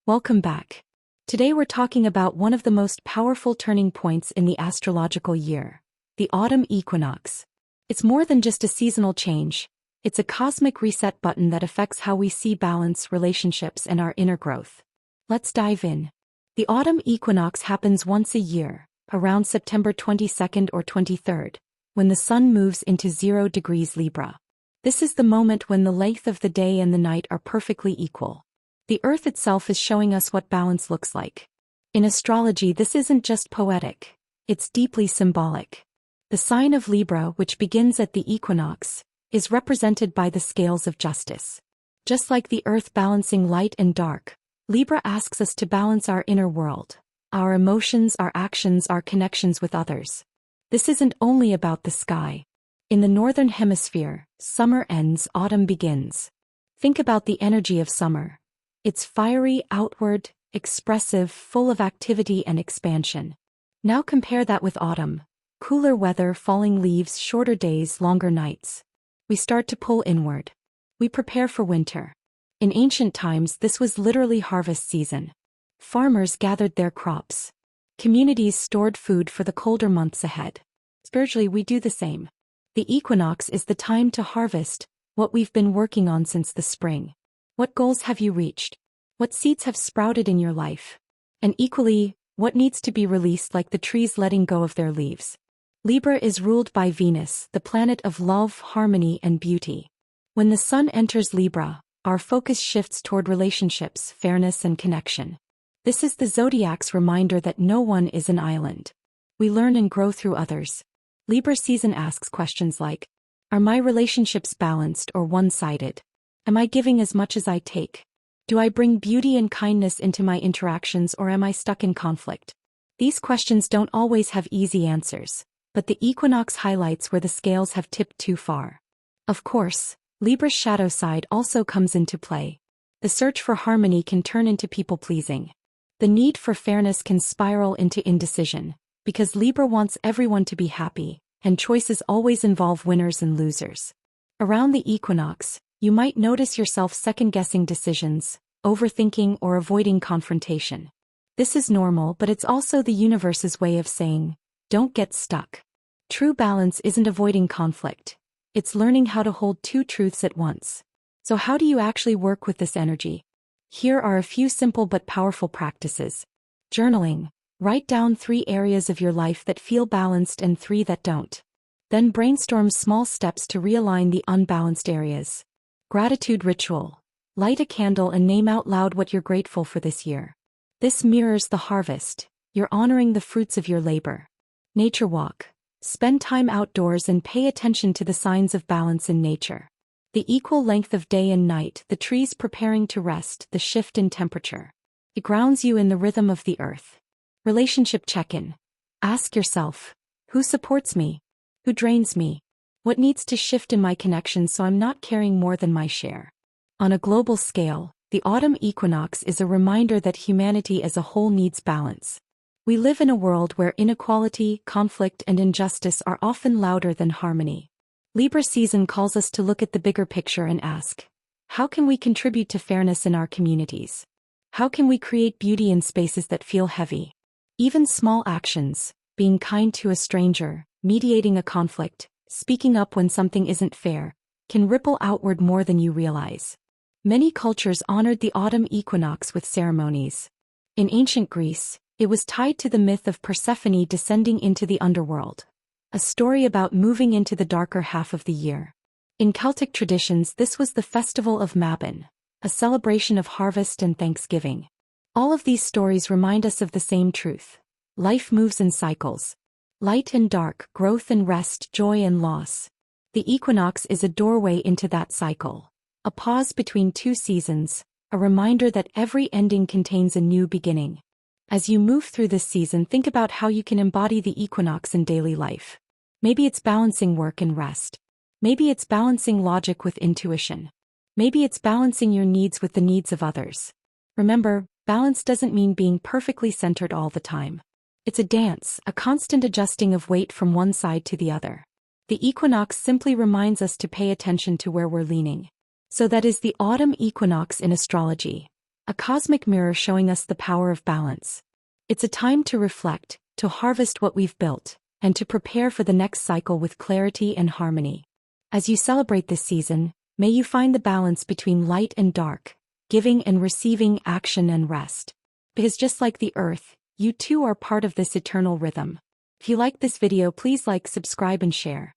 Welcome back. Today we're talking about one of the most powerful turning points in the astrological year, the autumn equinox. It's more than just a seasonal change. It's a cosmic reset button that affects how we see balance, relationships, and our inner growth. Let's dive in. The autumn equinox happens once a year, around September 22nd or 23rd, when the sun moves into 0 degrees Libra. This is the moment when the length of the day and the night are perfectly equal. The Earth itself is showing us what balance looks like. In astrology, this isn't just poetic, it's deeply symbolic. The sign of Libra, which begins at the equinox, is represented by the scales of justice. Just like the Earth balancing light and dark, Libra asks us to balance our inner world, our emotions, our actions, our connections with others. This isn't only about the sky. In the northern hemisphere, summer ends, autumn begins. Think about the energy of summer. It's fiery, outward, expressive, full of activity and expansion. Now compare that with autumn. Cooler weather, falling leaves, shorter days, longer nights. We start to pull inward. We prepare for winter. In ancient times, this was literally harvest season. Farmers gathered their crops. Communities stored food for the colder months ahead. Spiritually, we do the same. The equinox is the time to harvest what we've been working on since the spring. What goals have you reached? What seeds have sprouted in your life? And equally, what needs to be released, like the trees letting go of their leaves? Libra is ruled by Venus, the planet of love, harmony, and beauty. When the sun enters Libra, our focus shifts toward relationships, fairness, and connection. This is the Zodiac's reminder that no one is an island. We learn and grow through others. Libra season asks questions like, are my relationships balanced or one-sided? Am I giving as much as I take? Do I bring beauty and kindness into my interactions, or am I stuck in conflict? These questions don't always have easy answers, but the equinox highlights where the scales have tipped too far. Of course, Libra's shadow side also comes into play. The search for harmony can turn into people-pleasing. The need for fairness can spiral into indecision, because Libra wants everyone to be happy, and choices always involve winners and losers. Around the equinox, you might notice yourself second-guessing decisions, overthinking, or avoiding confrontation. This is normal, but it's also the universe's way of saying, don't get stuck. True balance isn't avoiding conflict. It's learning how to hold two truths at once. So how do you actually work with this energy? Here are a few simple but powerful practices. Journaling. Write down 3 areas of your life that feel balanced and 3 that don't. Then brainstorm small steps to realign the unbalanced areas. Gratitude ritual. Light a candle and name out loud what you're grateful for this year. This mirrors the harvest. You're honoring the fruits of your labor. Nature walk. Spend time outdoors and pay attention to the signs of balance in nature. The equal length of day and night, the trees preparing to rest, the shift in temperature. It grounds you in the rhythm of the earth. Relationship check-in. Ask yourself, who supports me? Who drains me? What needs to shift in my connections so I'm not carrying more than my share? On a global scale, the autumn equinox is a reminder that humanity as a whole needs balance. We live in a world where inequality, conflict, and injustice are often louder than harmony. Libra season calls us to look at the bigger picture and ask, how can we contribute to fairness in our communities? How can we create beauty in spaces that feel heavy? Even small actions, being kind to a stranger, mediating a conflict, speaking up when something isn't fair, can ripple outward more than you realize. Many cultures honored the autumn equinox with ceremonies. In ancient Greece, it was tied to the myth of Persephone descending into the underworld, a story about moving into the darker half of the year. In Celtic traditions, this was the festival of Mabon, a celebration of harvest and thanksgiving. All of these stories remind us of the same truth. Life moves in cycles. Light and dark, growth and rest, joy and loss. The equinox is a doorway into that cycle. A pause between 2 seasons, a reminder that every ending contains a new beginning. As you move through this season, think about how you can embody the equinox in daily life. Maybe it's balancing work and rest. Maybe it's balancing logic with intuition. Maybe it's balancing your needs with the needs of others. Remember, balance doesn't mean being perfectly centered all the time. It's a dance, a constant adjusting of weight from one side to the other. The equinox simply reminds us to pay attention to where we're leaning. So that is the autumn equinox in astrology. a cosmic mirror showing us the power of balance. It's a time to reflect, to harvest what we've built, and to prepare for the next cycle with clarity and harmony. As you celebrate this season, may you find the balance between light and dark, giving and receiving, action and rest. Because just like the earth, you too are part of this eternal rhythm. If you like this video, please like, subscribe and share.